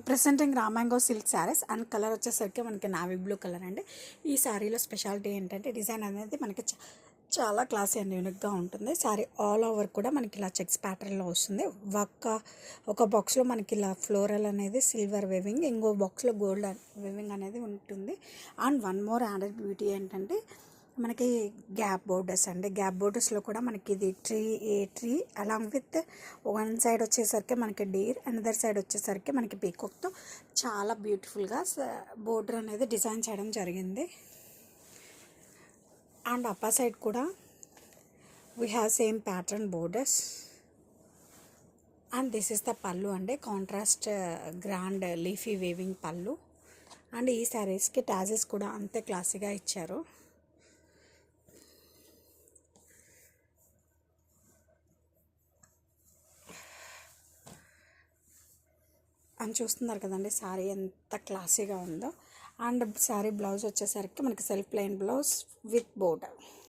Presenting రామాంగో silk saris and colour వచ్చేసరికి మనకి నావీ బ్లూ కలర్ అండి. ఈ శారీలో స్పెషాలిటీ ఏంటంటే డిజైన్ అనేది మనకి చాలా క్లాసీ అండ్ యూనిక్గా ఉంటుంది. శారీ ఆల్ ఓవర్ కూడా మనకి ఇలా చెక్స్ ప్యాటర్న్లో వస్తుంది. ఒక బాక్స్లో మనకి ఇలా ఫ్లోరల్ అనేది సిల్వర్ వేవింగ్, ఇంకో బాక్స్లో గోల్డ్ వేవింగ్ అనేది ఉంటుంది. And one more added beauty ఏంటంటే మనకి గ్యాప్ బోర్డర్స్ అండి. గ్యాప్ బోర్డర్స్లో కూడా మనకి ఇది tree along with one side వచ్చేసరికి మనకి డీర్, అనదర్ సైడ్ వచ్చేసరికి మనకి పీకాక్తో చాలా బ్యూటిఫుల్గా బోర్డర్ అనేది డిజైన్ చేయడం జరిగింది. అండ్ అప్పర్ సైడ్ కూడా we have same pattern borders. And this is the పళ్ళు అండి, కాంట్రాస్ట్ గ్రాండ్ లీఫీ వేవింగ్ పళ్ళు. అండ్ ఈ శారీస్కి టాజెస్ కూడా అంతే క్లాసీగా ఇచ్చారు. అని చూస్తున్నారు కదండి శారీ ఎంత క్లాసీగా ఉందో. అండ్ శారీ బ్లౌజ్ వచ్చేసరికి మనకి self plain blouse with border.